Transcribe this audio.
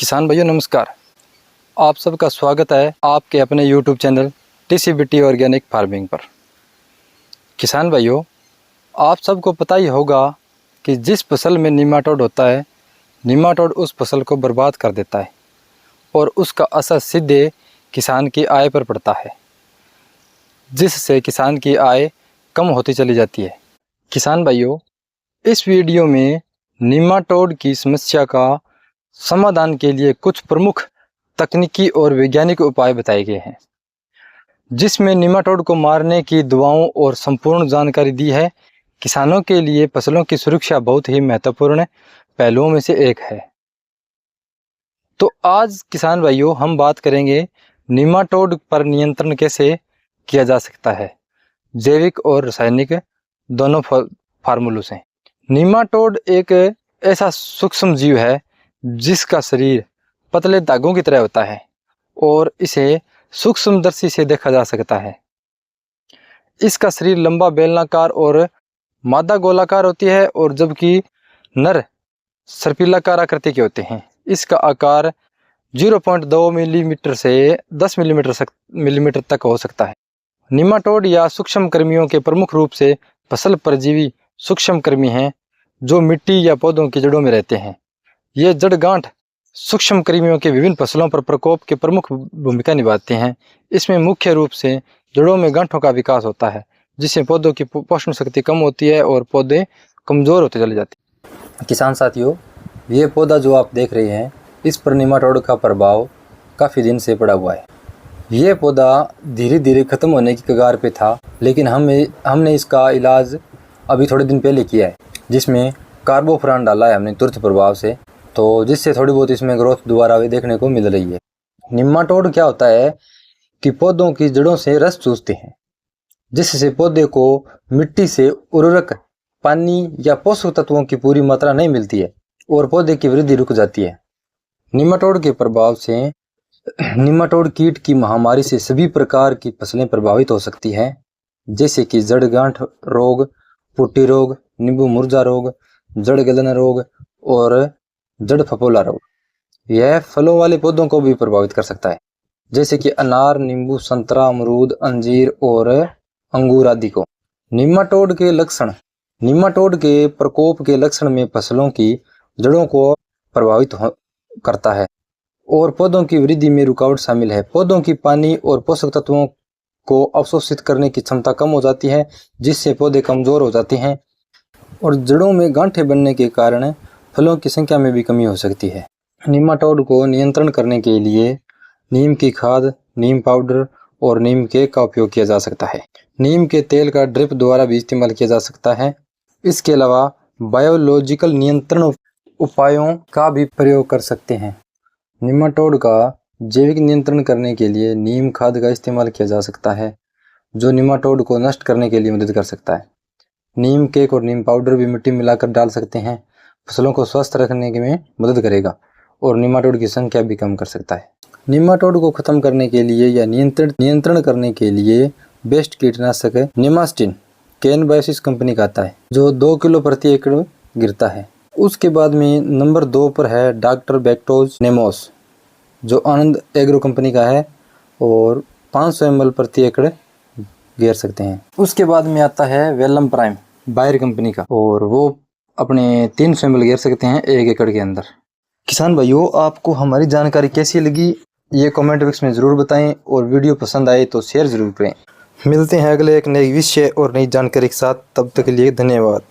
किसान भाइयों नमस्कार। आप सबका स्वागत है आपके अपने YouTube channel TCBT organic farming पर। किसान भाइयों, आप सबको पता ही होगा कि जिस फसल में निमाटोड होता है, निमाटोड उस फसल को बर्बाद कर देता है और उसका असर सीधे किसान की आय पर पड़ता है, जिससे किसान की आय कम होती चली जाती है। किसान भाइयों, इस वीडियो में निमाटोड की समस्या का समाधान के लिए कुछ प्रमुख तकनीकी और वैज्ञानिक उपाय बताए गए हैं, जिसमें निमाटोड को मारने की दवाओं और संपूर्ण जानकारी दी है। किसानों के लिए फसलों की सुरक्षा बहुत ही महत्वपूर्ण पहलुओं में से एक है। तो आज किसान भाइयों हम बात करेंगे निमाटोड पर नियंत्रण कैसे किया जा सकता है, जैविक और रासायनिक दोनों फार्मूलों से। निमाटोड एक ऐसा सूक्ष्म जीव है जिसका शरीर पतले धागों की तरह होता है और इसे सूक्ष्मदर्शी से देखा जा सकता है। इसका शरीर लंबा बेलनाकार और मादा गोलाकार होती है, और जबकि नर सर्पिलाकार आकृति के होते हैं। इसका आकार 0.2 मिलीमीटर से 10 मिलीमीटर तक हो सकता है। निमाटोड या सूक्ष्म कृमियों के प्रमुख रूप से फसल परजीवी सूक्ष्म कृमि हैं जो मिट्टी या पौधों की जड़ों में रहते हैं। ये जड़ गांठ सूक्ष्म कृमियों के विभिन्न फसलों पर प्रकोप के प्रमुख भूमिका निभाते हैं। इसमें मुख्य रूप से जड़ों में गांठों का विकास होता है, जिससे पौधों की पोषण शक्ति कम होती है और पौधे कमज़ोर होते चले जाते हैं। किसान साथियों, ये पौधा जो आप देख रहे हैं, इस पर निमाटोड का प्रभाव काफ़ी दिन से पड़ा हुआ है। ये पौधा धीरे धीरे ख़त्म होने की कगार पे था, लेकिन हमने इसका इलाज अभी थोड़े दिन पहले किया है, जिसमें कार्बोफ्यूरॉन डाला है हमने तुरंत प्रभाव से, तो जिससे थोड़ी बहुत इसमें ग्रोथ दोबारा भी देखने को मिल रही है। निमाटोड क्या होता है कि पौधों की जड़ों से रस चूसते हैं, जिससे पौधे को मिट्टी से उर्वरक, पानी या पोषक तत्वों की पूरी मात्रा नहीं मिलती है और पौधे की वृद्धि रुक जाती है। निमाटोड के प्रभाव से निमाटोड कीट की महामारी से सभी प्रकार की फसलें प्रभावित हो सकती हैं, जैसे कि जड़ गांठ रोग, पुट्टी रोग, नींबू मुरझा रोग, जड़ गलन रोग और जड़ फफोला रोग। यह फलों वाले पौधों को भी प्रभावित कर सकता है, जैसे कि अनार, नींबू, संतरा, अमरूद, अंजीर और अंगूर आदि को। निमाटोड के लक्षण। निमाटोड के प्रकोप के लक्षण में फसलों की जड़ों को प्रभावित करता है और पौधों की वृद्धि में रुकावट शामिल है। पौधों की पानी और पोषक तत्वों को अवशोषित करने की क्षमता कम हो जाती है, जिससे पौधे कमजोर हो जाते हैं और जड़ों में गांठें बनने के कारण फलों की संख्या में भी कमी हो सकती है। निमाटोड को नियंत्रण करने के लिए नीम की खाद, नीम पाउडर और नीम केक का उपयोग किया जा सकता है। नीम के तेल का ड्रिप द्वारा भी इस्तेमाल किया जा सकता है। इसके अलावा बायोलॉजिकल नियंत्रण उपायों का भी प्रयोग कर सकते हैं। निमाटोड का जैविक नियंत्रण करने के लिए नीम खाद का इस्तेमाल किया जा सकता है, जो निमाटोड को नष्ट करने के लिए मदद कर सकता है। नीम केक और नीम पाउडर भी मिट्टी मिलाकर डाल सकते हैं, फसलों को स्वस्थ रखने में मदद करेगा और निमाटोड की संख्या भी कम कर सकता है। निमाटोड को खत्म करने के लिए या नियंत्रण करने के लिए बेस्ट कीटनाशक निमास्टिन केन बायोसिस कंपनी का आता है, जो 2 किलो प्रति एकड़ गिरता है। उसके बाद में नंबर 2 पर है डॉक्टर बैक्टोज नेमोस, जो आनंद एग्रो कंपनी का है और 500 ml प्रति एकड़ गिर सकते हैं। उसके बाद में आता है वेलम प्राइम बायर कंपनी का, और वो अपने 300 ml गिर सकते हैं 1 एकड़ के अंदर। किसान भाइयों, आपको हमारी जानकारी कैसी लगी ये कमेंट बॉक्स में ज़रूर बताएं, और वीडियो पसंद आए तो शेयर ज़रूर करें। मिलते हैं अगले एक नए विषय और नई जानकारी के साथ, तब तक के लिए धन्यवाद।